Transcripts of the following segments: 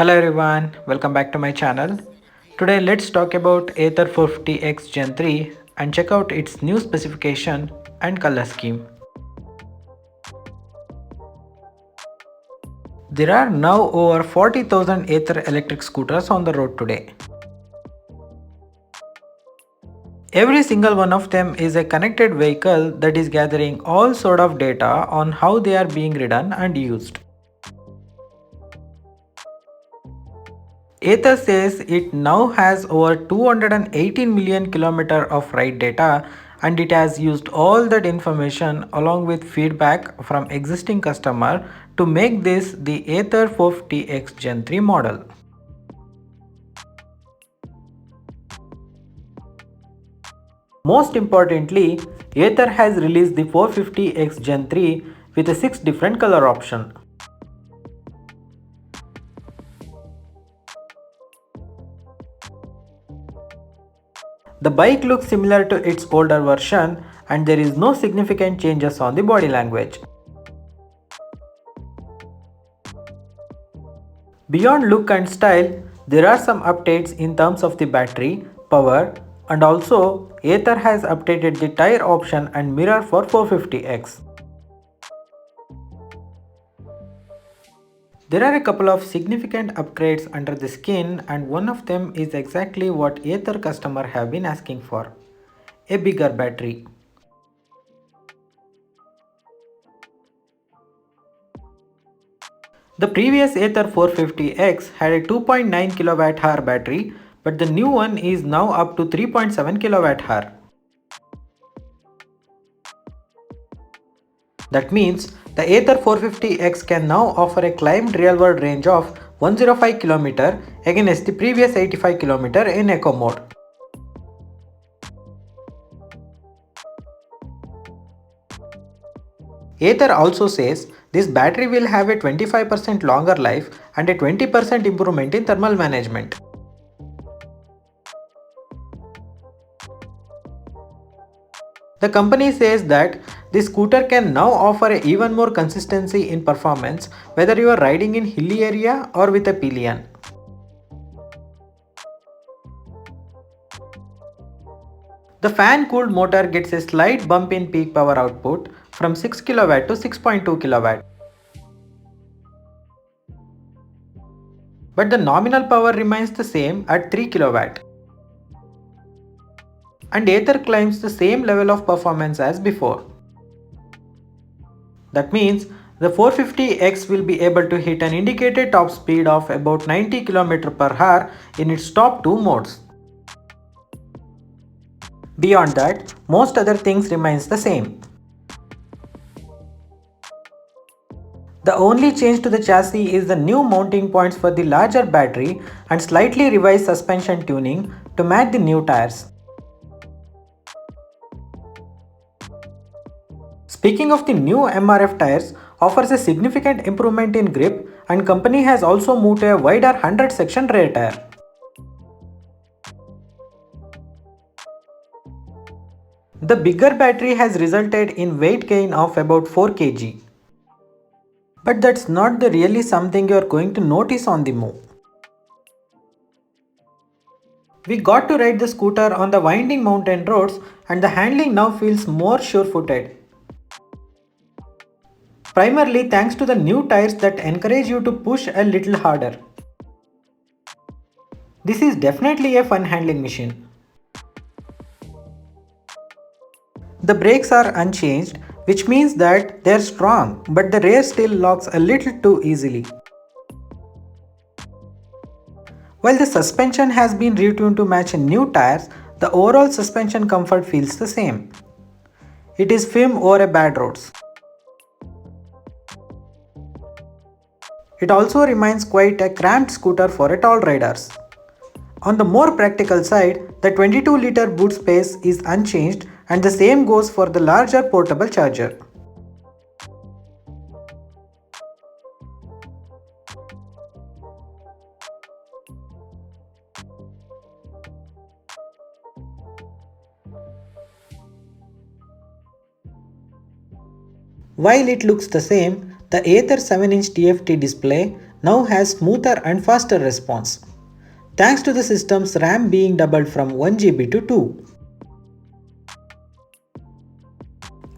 Hello everyone, welcome back to my channel. Today let's talk about Ather 450X Gen 3 and check out its new specification and color scheme. There are now over 40,000 Ather electric scooters on the road today. Every single one of them is a connected vehicle that is gathering all sort of data on how they are being ridden and used. Ather says it now has over 218 million kilometers of ride data, and it has used all that information along with feedback from existing customer to make this the Ather 450X Gen 3 model. Most importantly, Ather has released the 450X Gen 3 with a 6 different color option. The bike looks similar to its older version and there is no significant changes on the body language. Beyond look and style, there are some updates in terms of the battery, power, and also Ather has updated the tire option and mirror for 450X. There are a couple of significant upgrades under the skin and one of them is exactly what Ather customer have been asking for, a bigger battery. The previous Ather 450X had a 2.9 kWh battery, but the new one is now up to 3.7 kWh. That means the Ather 450X can now offer a climbed real-world range of 105 km against the previous 85 km in eco mode. Ather also says this battery will have a 25% longer life and a 20% improvement in thermal management. The company says that this scooter can now offer even more consistency in performance whether you are riding in hilly area or with a pillion. The fan-cooled motor gets a slight bump in peak power output from 6 kW to 6.2 kW. But the nominal power remains the same at 3 kW. And Ather claims the same level of performance as before. That means the 450X will be able to hit an indicated top speed of about 90 km per hour in its top two modes. Beyond that, most other things remains the same. The only change to the chassis is the new mounting points for the larger battery and slightly revised suspension tuning to match the new tires. Speaking of the new MRF tires, offers a significant improvement in grip and company has also moved to a wider 100 section rear tire. The bigger battery has resulted in weight gain of about 4 kg. But that's not the really something you are going to notice on the move. We got to ride the scooter on the winding mountain roads and the handling now feels more sure-footed. Primarily thanks to the new tires that encourage you to push a little harder. This is definitely a fun handling machine. The brakes are unchanged, which means that they are strong, but the rear still locks a little too easily. While the suspension has been retuned to match new tires, the overall suspension comfort feels the same. It is firm over a bad roads. It also remains quite a cramped scooter for tall riders. On the more practical side, the 22-liter boot space is unchanged and the same goes for the larger portable charger. While it looks the same, the Ather 7-inch TFT display now has smoother and faster response, thanks to the system's RAM being doubled from 1 GB to 2.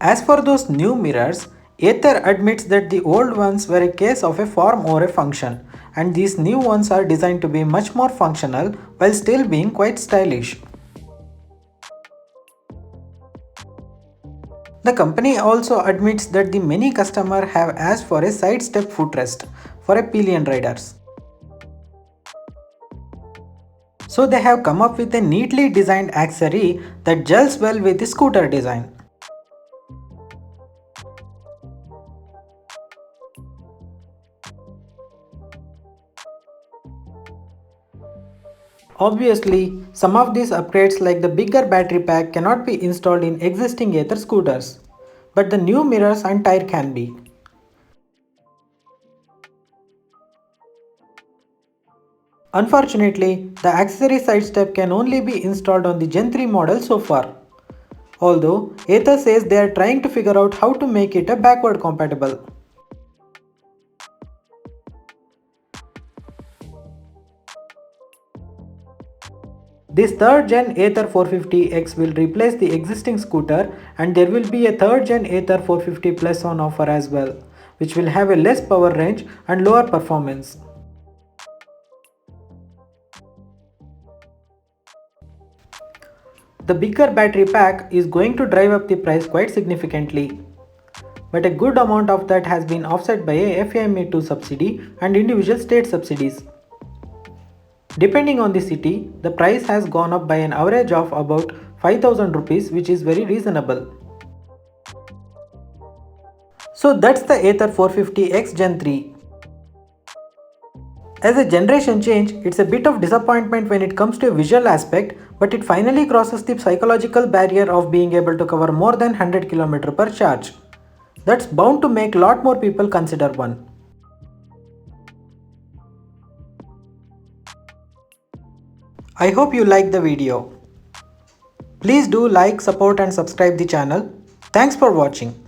As for those new mirrors, Ather admits that the old ones were a case of a form over a function, and these new ones are designed to be much more functional while still being quite stylish. The company also admits that the many customers have asked for a side-step footrest for a pillion riders. So they have come up with a neatly designed accessory that gels well with the scooter design. Obviously, some of these upgrades like the bigger battery pack cannot be installed in existing Ather scooters, but the new mirrors and tire can be. Unfortunately, the accessory side step can only be installed on the Gen 3 model so far. Although, Ather says they are trying to figure out how to make it a backward compatible. This 3rd gen Ather 450X will replace the existing scooter, and there will be a 3rd gen Ather 450 Plus on offer as well, which will have a less power range and lower performance. The bigger battery pack is going to drive up the price quite significantly, but a good amount of that has been offset by a FAME2 subsidy and individual state subsidies. Depending on the city, the price has gone up by an average of about 5000 rupees, which is very reasonable. So that's the Ather 450X Gen 3. As a generation change, it's a bit of disappointment when it comes to a visual aspect, but it finally crosses the psychological barrier of being able to cover more than 100 km per charge. That's bound to make a lot more people consider one. I hope you liked the video. Please do like, support and subscribe the channel. Thanks for watching.